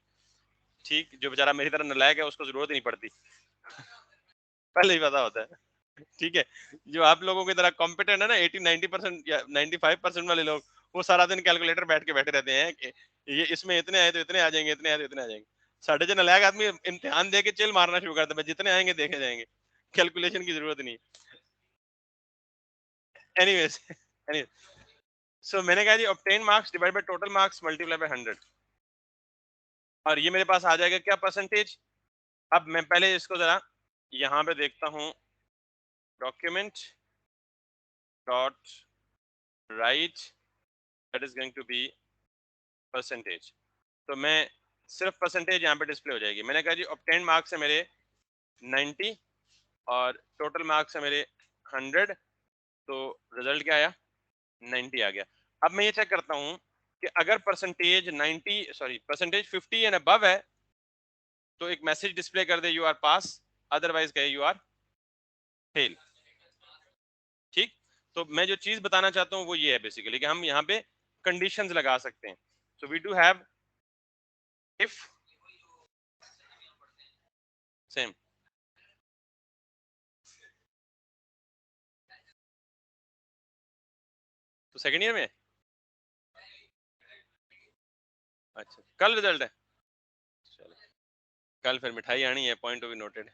ठीक। जो बेचारा मेरी तरह नालायक है उसको जरूरत ही नहीं पड़ती पहले ही पता होता है, ठीक है। जो आप लोगों की तरह कॉम्पिटेंट है ना 80-90% या 95% वाले लोग, वो सारा दिन कैलकुलेटर बैठ के बैठे रहते हैं कि ये इसमें इतने आए तो इतने आ जाएंगे, इतने आए तो इतने आ जाएंगे। साढ़े जो नालायक आदमी इम्तिहान दे के चिल मारना शुरू करते हैं, जितने आएंगे देखे जाएंगे, कैलकुलेशन की जरूरत नहीं। एनीवेज एनीवेज, सो मैंने कहा जी obtain marks divide by total marks multiply by 100, और ये मेरे पास आ जाएगा क्या, परसेंटेज। अब मैं पहले इसको जरा यहाँ पे देखता हूँ, document dot write that is going to be percentage. तो मैं सिर्फ परसेंटेज यहाँ पे डिस्प्ले हो जाएगी। मैंने कहा जी ऑब्टेन मार्क्स है मेरे 90 और टोटल मार्क्स है मेरे 100, तो रिजल्ट क्या आया, 90 आ गया। अब मैं ये चेक करता हूँ कि अगर परसेंटेज 50 एंड अबव है तो एक मैसेज डिस्प्ले कर दे यू आर पास, अदरवाइज कहे यू आर फेल, ठीक। तो मैं जो चीज बताना चाहता हूँ वो ये है बेसिकली कि हम यहाँ पे कंडीशंस लगा सकते हैं। So we do have if same, तो सेकंड ईयर में, अच्छा कल रिजल्ट है, चलो कल फिर मिठाई आनी है, point to be noted.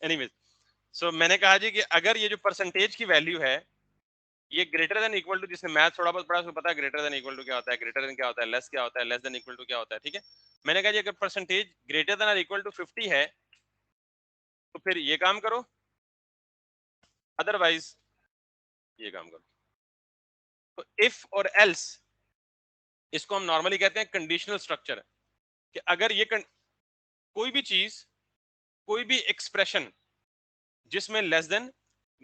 Anyways, so मैंने कहा जी कि अगर ये जो परसेंटेज की वैल्यू है ये ग्रेटर देन इक्वल टू, जिसने मैथ थोड़ा बहुत पढ़ा उसको पता है ग्रेटर देन इक्वल टू क्या होता है, ग्रेटर देन क्या होता है, लेस क्या होता है, लेस देन इक्वल टू क्या होता है, ठीक है। मैंने कहा जी अगर परसेंटेज ग्रेटर देन और इक्वल टू 50 है तो फिर ये काम करो, अदरवाइज ये काम करो। तो इफ और एल्स, इसको हम नॉर्मली कहते हैं कंडीशनल स्ट्रक्चर, कि अगर ये कोई भी चीज, कोई भी एक्सप्रेशन जिसमें less than,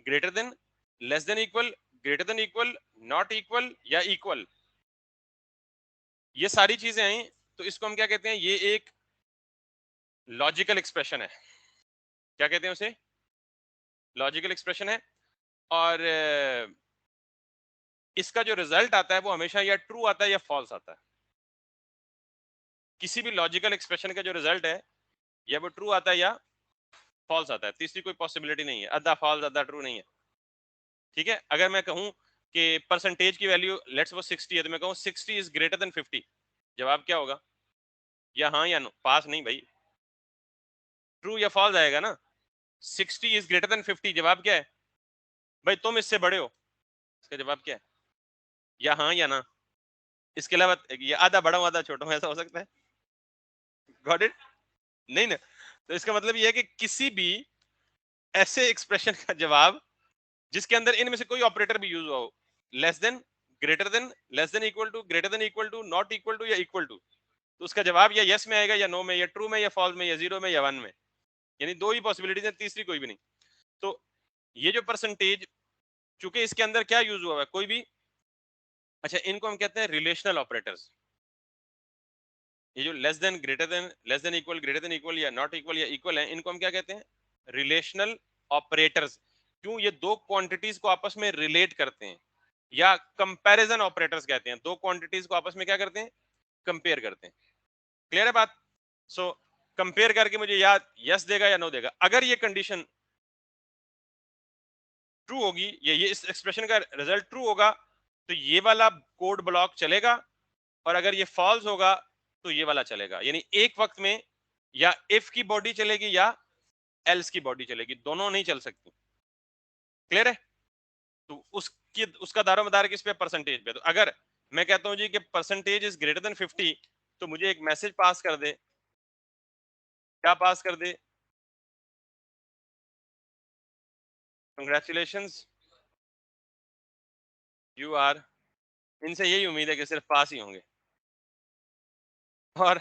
greater than, less than equal, greater than equal, not equal या इक्वल, ये सारी चीजें आई, तो इसको हम क्या कहते हैं, ये एक लॉजिकल एक्सप्रेशन है। क्या कहते हैं उसे, लॉजिकल एक्सप्रेशन है। और इसका जो रिजल्ट आता है वो हमेशा या ट्रू आता है या फॉल्स आता है। किसी भी लॉजिकल एक्सप्रेशन का जो रिजल्ट है या वो ट्रू आता है या फॉल्स आता है, तीसरी कोई पॉसिबिलिटी नहीं है, आधा फॉल्स आधा ट्रू नहीं है, ठीक है। अगर मैं कहूं कि परसेंटेज की वैल्यू लेट्स वो 60 है, तो मैं कहूं 60 इज ग्रेटर देन 50, जवाब क्या होगा, या हाँ या नो, पास नहीं भाई, ट्रू या फॉल्स आएगा ना। 60 इज ग्रेटर देन 50, जवाब क्या है, भाई तुम इससे बड़े हो, इसका जवाब क्या है, या हाँ या ना। इसके अलावा ये आधा बड़ा हूं आधा छोटा हूं, ऐसा हो सकता है, गॉट इट? नहीं ना, तो इसका मतलब ये है कि किसी भी ऐसे एक्सप्रेशन का जवाब जिसके अंदर इनमें से कोई ऑपरेटर भी यूज हुआ हो, less than, greater than, less than equal to, greater than equal to, not equal to या इक्वल टू, तो उसका जवाब या यस में आएगा या नो में, या ट्रू में या फॉल्स में, या जीरो में या वन में। यानी दो ही पॉसिबिलिटीज है, तीसरी कोई भी नहीं। तो ये जो परसेंटेज, चूंकि इसके अंदर क्या यूज हुआ है, कोई भी, अच्छा इनको हम कहते हैं रिलेशनल ऑपरेटर्स। ये जो less than, greater than, less than equal, greater than equal, या नॉट इक्वल या इक्वल है, इनको हम क्या कहते हैं? Relational operators. क्यों? ये दो क्वांटिटीज को आपस में रिलेट करते हैं, या कंपैरिजन ऑपरेटर्स कहते हैं, दो क्वांटिटीज को आपस में क्या करते हैं? कंपेयर करते हैं। क्लियर है बात? सो कंपेयर करके मुझे या यस देगा या नो देगा। अगर ये कंडीशन ट्रू होगी, ये इस एक्सप्रेशन का रिजल्ट ट्रू होगा, तो ये वाला कोड ब्लॉक चलेगा, और अगर ये फॉल्स होगा तो ये वाला चलेगा। यानी एक वक्त में या इफ की बॉडी चलेगी या एल्स की बॉडी चलेगी, दोनों नहीं चल सकती। क्लियर है? तो उसकी, उसका दारोमदार किस पे? परसेंटेज पे। तो अगर मैं कहता हूं जी कि परसेंटेज इज ग्रेटर देन 50, तो मुझे एक मैसेज पास कर दे। क्या पास कर दे? Congratulations, you are. इनसे यही उम्मीद है कि सिर्फ पास ही होंगे, और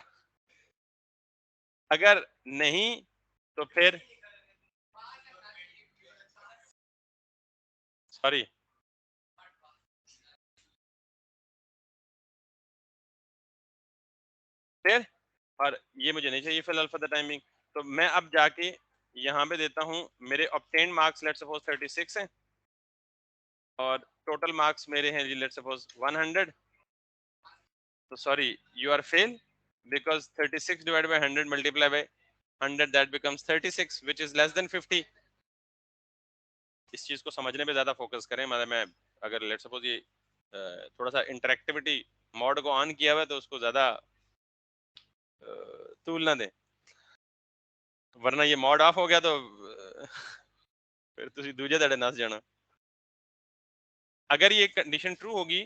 अगर नहीं तो फिर सॉरी। फिर, और ये मुझे नहीं चाहिए फिलहाल फॉर द टाइमिंग। तो मैं अब जाके यहाँ पे देता हूँ मेरे ऑब्टेन मार्क्स, लेट्स सपोज 36 हैं, और टोटल मार्क्स मेरे हैं जी लेट्स सपोज 100। तो sorry, you are fail, because 36 divide by 100 multiply by 100, that becomes 36 which is less than 50। इस चीज को समझने पे ज्यादा फोकस करें। मतलब मैं, अगर लेट्स सपोज ये थोड़ा सा इंटरेक्टिविटी मोड को ऑन किया हुआ है, तो उसको ज्यादा तूल ना दें, वरना ये मोड ऑफ हो गया तो फिर तुसी दूजे धड़े नस जाना। अगर ये कंडीशन ट्रू होगी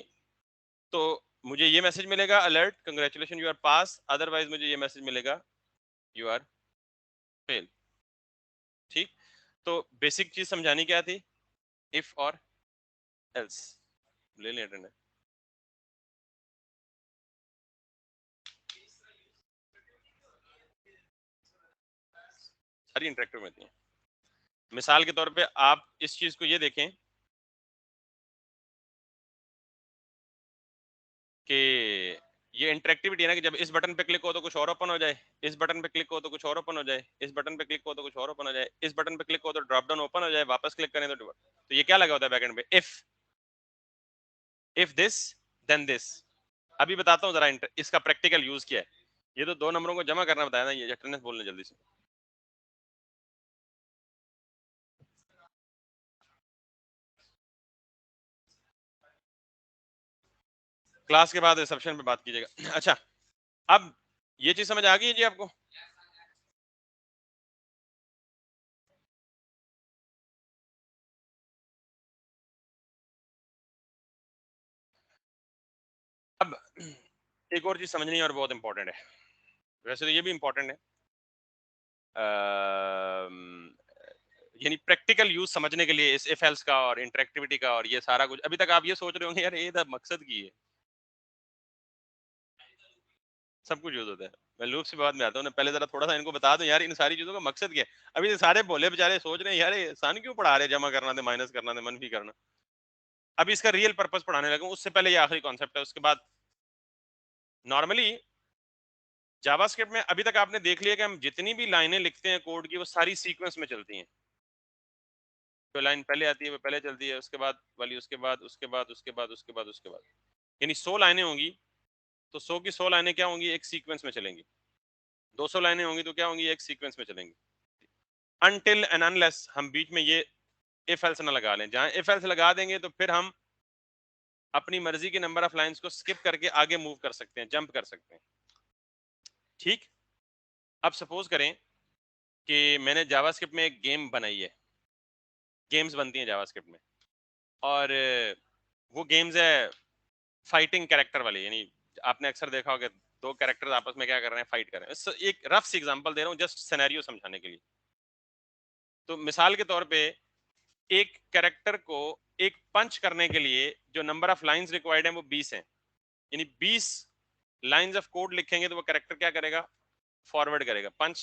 तो मुझे ये मैसेज मिलेगा, alert, congratulation you are pass, otherwise मुझे ये मैसेज मिलेगा, यू आर फेल। ठीक? तो बेसिक चीज समझानी क्या थी? इफ और एल्स। ले लें अटेंडेंस, सारी इंटरेक्टिव में थी। मिसाल के तौर पे आप इस चीज को ये देखें कि ये इंटरेक्टिविटी है ना, कि जब इस बटन पे क्लिक हो तो कुछ और ओपन हो जाए, इस बटन पे क्लिक हो तो कुछ और ओपन हो जाए, इस बटन पे क्लिक हो तो कुछ और ओपन हो जाए, इस बटन पे क्लिक हो तो ड्रॉप डाउन ओपन हो जाए, वापस क्लिक करें तो ये क्या लगा होता है बैकएंड पे? If this then this. अभी बताता हूँ जरा इसका प्रैक्टिकल यूज क्या है। ये तो दो नंबरों को जमा करना बताया ना, ये अटेंडेंस बोलने जल्दी से। क्लास के बाद रिसेप्शन पे बात कीजिएगा। अच्छा, अब ये चीज समझ आ गई है जी आपको? अब एक और चीज समझनी है और बहुत इंपॉर्टेंट है, वैसे तो ये भी इंपॉर्टेंट है, यानी प्रैक्टिकल यूज समझने के लिए इस इफ एल्स का और इंटरेक्टिविटी का और ये सारा कुछ। अभी तक आप ये सोच रहे होंगे यार ये तो मकसद की है, सब कुछ यूज होता है। मैं लूप से बाद में आता हूँ, पहले जरा थोड़ा सा इनको बता दूं यार इन सारी चीजों का मकसद क्या है। अभी तो सारे भोले बेचारे सोच रहे हैं यार ये सन क्यों पढ़ा रहे, जमा करना थे, माइनस करना थे, मनफी करना। अभी इसका रियल पर्पस पढ़ाने लगा, उससे पहले ये आखिरी कॉन्सेप्ट है, उसके बाद नॉर्मली जावास्क्रिप्ट में अभी तक आपने देख लिया कि हम जितनी भी लाइनें लिखते हैं कोड की, वो सारी सीक्वेंस में चलती हैं। जो लाइन पहले आती है वो पहले चलती है, उसके बाद वाली उसके बाद, उसके बाद, उसके बाद, उसके बाद, उसके बाद। यानी 100 लाइनें होंगी तो 100 की 100 लाइनें क्या होंगी? एक सीक्वेंस में चलेंगी। 200 लाइनें होंगी तो क्या होंगी? एक सीक्वेंस में चलेंगी। अनटिल एंड अनलेस हम बीच में ये इफ एल्स ना लगा लें। जहां इफ एल्स लगा देंगे तो फिर हम अपनी मर्जी के नंबर ऑफ लाइंस को स्किप करके आगे मूव कर सकते हैं, जंप कर सकते हैं। ठीक? अब सपोज करें कि मैंने जावास्क्रिप्ट में एक गेम बनाई है, गेम्स बनती हैं जावास्क्रिप्ट में, और वो गेम्स है फाइटिंग कैरेक्टर वाली। यानी आपने अक्सर देखा होगा दो कैरेक्टर्स आपस में क्या कर रहे हैं, फाइट कर रहे हैं। एक रफ सी एग्जांपल दे रहा हूँ जस्ट सिनेरियो समझाने के लिए। तो मिसाल के तौर पे एक कैरेक्टर को एक पंच करने के लिए जो नंबर ऑफ लाइंस रिक्वायर्ड है वो 20 है, यानी 20 लाइंस ऑफ कोड लिखेंगे तो वो कैरेक्टर क्या करेगा, फॉरवर्ड करेगा, पंच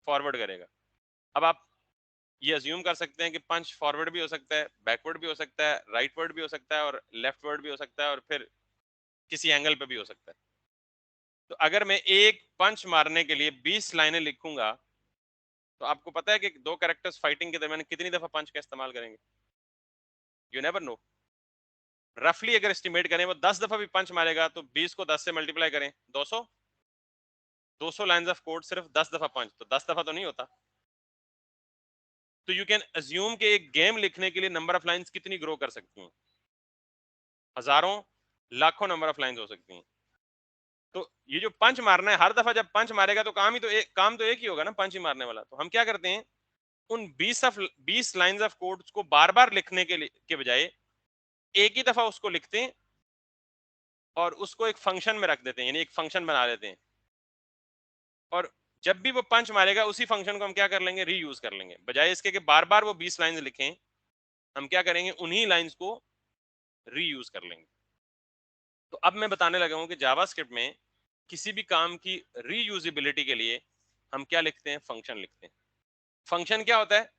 फॉरवर्ड करेगा। अब आप ये अज्यूम कर सकते हैं कि पंच फॉरवर्ड भी हो सकता है, बैकवर्ड भी हो सकता है, राइटवर्ड भी हो सकता है और लेफ्टवर्ड भी हो सकता है और फिर किसी एंगल पे भी हो सकता है। तो अगर मैं एक पंच मारने के लिए 20 लाइनें लिखूंगा तो आपको पता है कि दो कैरेक्टर्स फाइटिंग के दरमियान कितनी दफा पंच का इस्तेमाल करेंगे? You never know. रफली अगर एस्टिमेट करें वो 10 दफा भी पंच मारेगा तो 20 को 10 से मल्टीप्लाई करें 200, 200 लाइंस ऑफ कोड सिर्फ 10 दफा पंच, तो 10 दफा तो नहीं होता। तो यू कैन अज्यूम कि एक गेम लिखने के लिए नंबर ऑफ लाइंस कितनी ग्रो कर सकती हैं, हजारों लाखों नंबर ऑफ लाइंस हो सकती हैं। तो ये जो पंच मारना है, हर दफा जब पंच मारेगा तो काम तो एक ही होगा ना, पंच ही मारने वाला। तो हम क्या करते हैं, उन 20 लाइंस ऑफ कोड को बार बार लिखने के बजाय एक ही दफा उसको लिखते हैं और उसको एक फंक्शन में रख देते हैं, यानी एक फंक्शन बना देते हैं। और जब भी वो पंच मारेगा उसी फंक्शन को हम क्या कर लेंगे, रीयूज कर लेंगे। बजाय इसके कि बार बार वो 20 लाइंस लिखें, हम क्या करेंगे, उन्हीं लाइंस को रीयूज कर लेंगे। तो अब मैं बताने लगा हूं कि जावास्क्रिप्ट में किसी भी काम की रीयूजेबिलिटी के लिए हम क्या लिखते हैं, फंक्शन लिखते हैं। फंक्शन क्या होता है,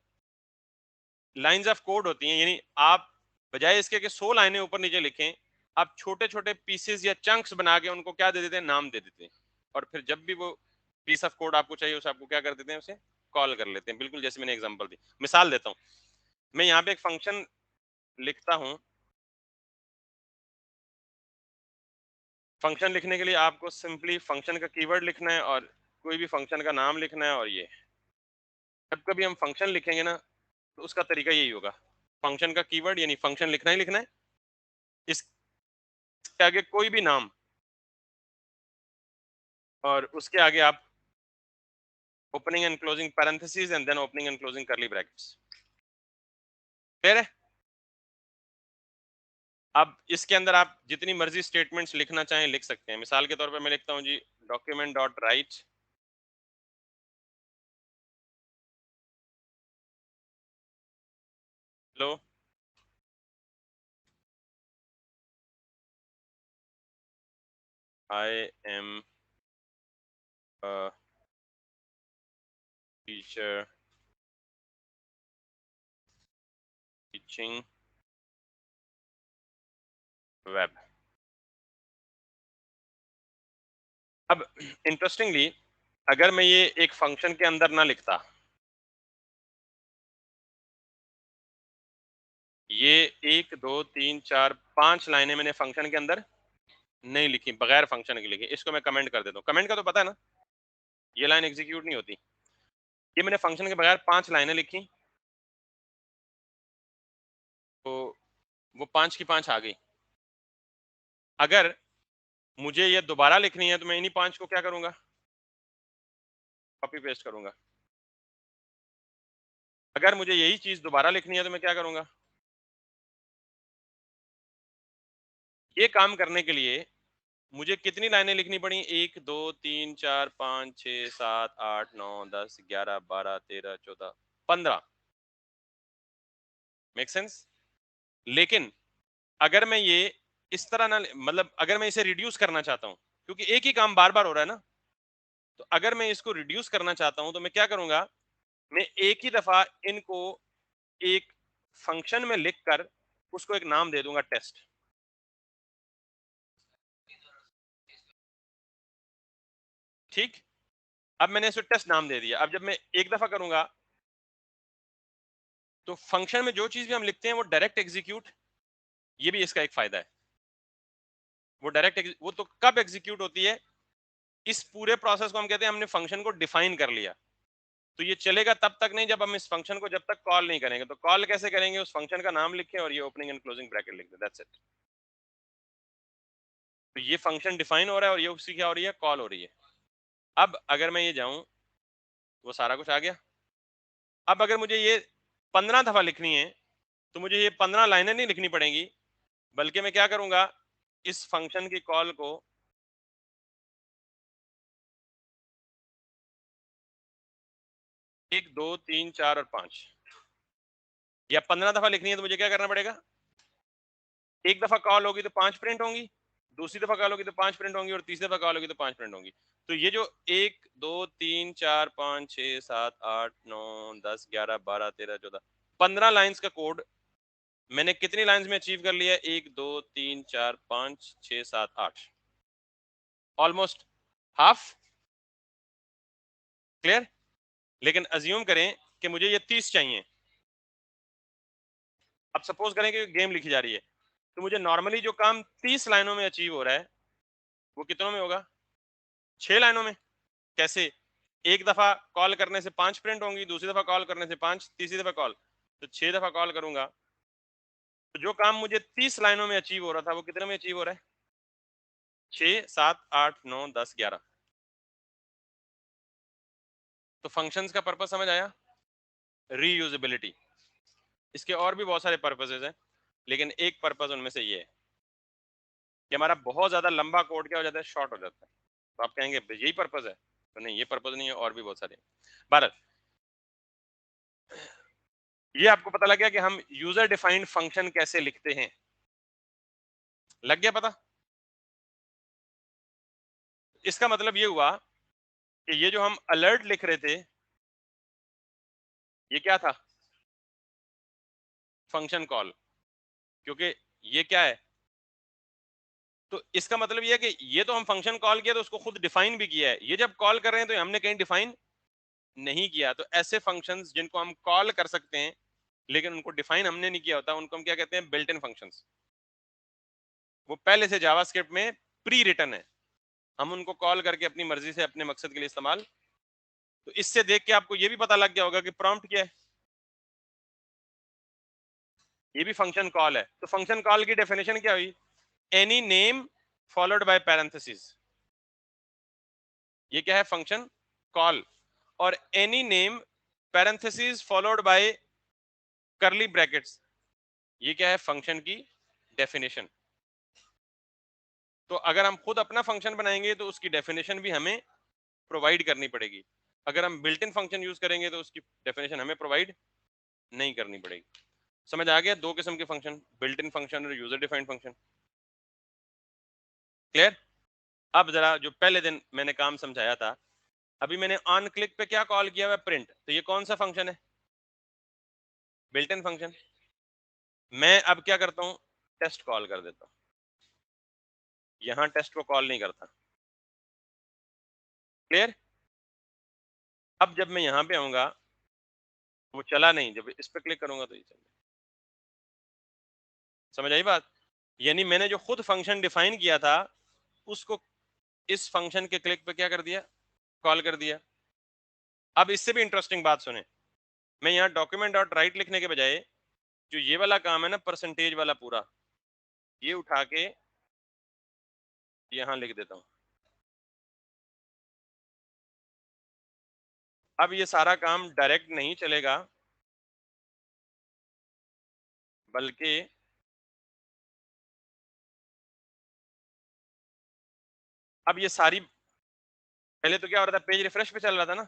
लाइंस ऑफ कोड होती हैं, यानी आप बजाय इसके कि 100 लाइनें ऊपर नीचे लिखें, आप छोटे छोटे पीसेस या चंक्स बना के उनको क्या दे देते हैं, नाम दे देते हैं। और फिर जब भी वो पीस ऑफ कोड आपको चाहिए उसे आपको क्या कर देते हैं, उसे कॉल कर लेते हैं। बिल्कुल जैसे मैंने एग्जांपल दी, मिसाल देता हूँ। मैं यहाँ पे एक फंक्शन लिखता हूँ। फंक्शन लिखने के लिए आपको सिंपली फंक्शन का कीवर्ड लिखना है और कोई भी फंक्शन का नाम लिखना है। और ये जब कभी हम फंक्शन लिखेंगे ना तो उसका तरीका यही होगा, फंक्शन का कीवर्ड यानी फंक्शन लिखना ही लिखना है, इसके आगे कोई भी नाम और उसके आगे आप opening and closing parenthesis and then opening and closing curly brackets. Clear है? अब इसके अंदर आप जितनी मर्जी स्टेटमेंट्स लिखना चाहें लिख सकते हैं। मिसाल के तौर पर मैं लिखता हूं जी, document dot write hello I am teacher teaching web. अब इंटरेस्टिंगली अगर मैं ये एक फंक्शन के अंदर ना लिखता, ये 1 2 3 4 5 लाइनें मैंने फंक्शन के अंदर नहीं लिखी, बगैर फंक्शन के लिखी, इसको मैं कमेंट कर देता हूँ। कमेंट का तो पता है ना, ये लाइन एग्जीक्यूट नहीं होती। ये मैंने फंक्शन के बगैर 5 लाइनें लिखी तो वो 5 की 5 आ गई। अगर मुझे ये दोबारा लिखनी है तो मैं इन्हीं 5 को क्या करूंगा, कॉपी पेस्ट करूंगा। अगर मुझे यही चीज दोबारा लिखनी है तो मैं क्या करूंगा, ये काम करने के लिए मुझे कितनी लाइनें लिखनी पड़ी, 1 2 3 4 5 6 7 8 9 10 11 12 13 14 15। Make sense? लेकिन अगर मैं ये इस तरह ना, मतलब अगर मैं इसे रिड्यूस करना चाहता हूं, क्योंकि एक ही काम बार बार हो रहा है ना, तो अगर मैं इसको रिड्यूस करना चाहता हूं तो मैं क्या करूंगा, मैं एक ही दफा इनको एक फंक्शन में लिखकर उसको एक नाम दे दूंगा, टेस्ट। ठीक, अब मैंने इसको टेस्ट नाम दे दिया। अब जब मैं एक दफा करूंगा तो फंक्शन में जो चीज भी हम लिखते हैं वो डायरेक्ट एग्जीक्यूट, ये भी इसका एक फायदा है। वो डायरेक्ट वो तो कब एग्जीक्यूट होती है, इस पूरे प्रोसेस को हम कहते हैं हमने फंक्शन को डिफाइन कर लिया। तो ये चलेगा तब तक नहीं जब हम इस फंक्शन को जब तक कॉल नहीं करेंगे। तो कॉल कैसे करेंगे, उस फंक्शन का नाम लिखें और ये ओपनिंग एंड क्लोजिंग ब्रैकेट लिख दें, दैट्स इट। तो ये फंक्शन डिफाइन हो रहा है और ये उसकी क्या हो रही है, कॉल हो रही है। अब अगर मैं ये जाऊं तो वो सारा कुछ आ गया। अब अगर मुझे ये 15 दफा लिखनी है तो मुझे ये 15 लाइनें नहीं लिखनी पड़ेंगी, बल्कि मैं क्या करूंगा, इस फंक्शन की कॉल को 1 2 3 4 और 5, या 15 दफा लिखनी है तो मुझे क्या करना पड़ेगा, एक दफा कॉल होगी तो 5 प्रिंट होंगी, दूसरी दफा कॉल होगी तो 5 प्रिंट होंगी, और तीसरी दफा कॉल होगी तो 5 प्रिंट होंगी। तो ये जो 1 2 3 4 5 6 7 8 9 10 11 12 13 14 15 लाइंस का कोड मैंने कितनी लाइंस में अचीव कर लिया, 1 2 3 4 5 6 7 8, ऑलमोस्ट हाफ। क्लियर। लेकिन अज्यूम करें कि मुझे ये 30 चाहिए। अब सपोज करें कि गेम लिखी जा रही है, तो मुझे नॉर्मली जो काम 30 लाइनों में अचीव हो रहा है वो कितनों में होगा, 6 लाइनों में। कैसे, एक दफा कॉल करने से 5 प्रिंट होंगी, दूसरी दफा कॉल करने से 5, तीसरी दफा कॉल, तो 6 दफा कॉल करूंगा, तो जो काम मुझे 30 लाइनों में अचीव हो रहा था वो कितने में अचीव हो रहा है, 6 7 8 9 10 11। तो फंक्शंस का पर्पस समझ आया, रीयूजेबिलिटी। इसके और भी बहुत सारे पर्पसेस हैं, लेकिन एक पर्पस उनमें से ये है कि हमारा बहुत ज्यादा लंबा कोड क्या हो जाता है, शॉर्ट हो जाता है। तो आप कहेंगे यही पर्पस है, तो नहीं, ये पर्पस नहीं है, और भी बहुत सारे। भारत, ये आपको पता लग गया कि हम यूजर डिफाइंड फंक्शन कैसे लिखते हैं, लग गया पता। इसका मतलब ये हुआ कि ये जो हम अलर्ट लिख रहे थे, ये क्या था, फंक्शन कॉल। क्योंकि ये क्या है, तो इसका मतलब ये है कि ये तो हम फंक्शन कॉल किया तो उसको खुद डिफाइन भी किया है, ये जब कॉल कर रहे हैं तो हमने कहीं डिफाइन नहीं किया। तो ऐसे फंक्शंस जिनको हम कॉल कर सकते हैं लेकिन उनको डिफाइन हमने नहीं किया होता, उनको हम क्या कहते हैं, बिल्ट इन फंक्शंस। वो पहले से जावास्क्रिप्ट में प्री रिटन है, हम उनको कॉल करके अपनी मर्जी से अपने मकसद के लिए इस्तेमाल। तो इससे देख के आपको ये भी पता लग गया होगा कि प्रॉम्प्ट क्या है, ये भी फंक्शन कॉल है। तो फंक्शन कॉल की डेफिनेशन क्या हुई, any name followed by parenthesis, ये क्या है, फंक्शन कॉल। और any name parenthesis followed by करली ब्रैकेट्स, ये क्या है, फंक्शन की डेफिनेशन। तो अगर हम खुद अपना फंक्शन बनाएंगे तो उसकी डेफिनेशन भी हमें प्रोवाइड करनी पड़ेगी, अगर हम बिल्ट इन फंक्शन यूज करेंगे तो उसकी डेफिनेशन हमें प्रोवाइड नहीं करनी पड़ेगी। समझ आ गया, दो किस्म के फंक्शन, बिल्ट इन फंक्शन और यूजर डिफाइंड फंक्शन। क्लियर। अब जरा जो पहले दिन मैंने काम समझाया था, अभी मैंने ऑन क्लिक पे क्या कॉल किया हुआ, प्रिंट, तो ये कौन सा फंक्शन है, बिल्ट इन फंक्शन। मैं अब क्या करता हूं, टेस्ट कॉल कर देता हूं, यहां टेस्ट को कॉल नहीं करता। क्लियर। अब जब मैं यहां पे आऊंगा वो चला नहीं, जब इस पे क्लिक करूंगा तो ये चल। समझ आई बात। यानी मैंने जो खुद फंक्शन डिफाइन किया था उसको इस फंक्शन के क्लिक पे क्या कर दिया, कॉल कर दिया। अब इससे भी इंटरेस्टिंग बात सुने, मैं यहाँ डॉक्यूमेंट डॉट राइट लिखने के बजाय जो ये वाला काम है ना, परसेंटेज वाला पूरा, ये उठा के यहाँ लिख देता हूँ। अब ये सारा काम डायरेक्ट नहीं चलेगा, बल्कि अब ये सारी, पहले तो क्या हो रहा था, पेज रिफ्रेश पे चल रहा था ना,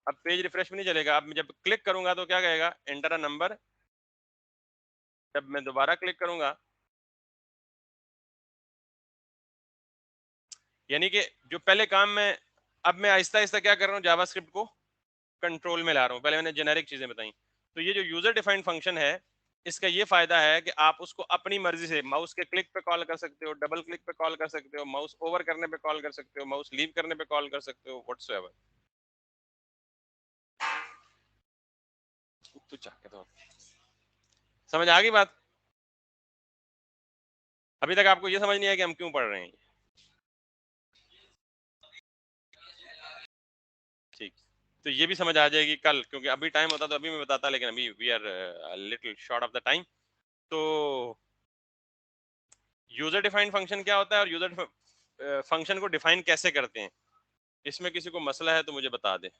अब पेज रिफ्रेश में नहीं चलेगा। अब जब क्लिक करूंगा तो क्या कहेगा, एंटर अ नंबर। जब मैं दोबारा क्लिक करूंगा, यानी कि जो पहले काम में, अब मैं आहिस्ता आहिस्ता क्या कर रहा हूँ, जावास्क्रिप्ट को कंट्रोल में ला रहा हूँ। पहले मैंने जेनेरिक चीजें बताई। तो ये जो यूजर डिफाइंड फंक्शन है, इसका ये फायदा है कि आप उसको अपनी मर्जी से माउस के क्लिक पे कॉल कर सकते हो, डबल क्लिक पे कॉल कर सकते हो, माउस ओवर करने पे कॉल कर सकते हो, माउस लीव करने पे कॉल कर सकते हो, व्हाटसोएवर। तो चाह के तो समझ आ गई बात। अभी तक आपको ये समझ नहीं आया कि हम क्यों पढ़ रहे हैं। ठीक, तो ये भी समझ आ जाएगी कल, क्योंकि अभी टाइम होता तो अभी मैं बताता, लेकिन अभी we are little short of the time. तो यूजर डिफाइंड फंक्शन क्या होता है और यूजर फंक्शन को डिफाइन कैसे करते हैं, इसमें किसी को मसला है तो मुझे बता दे।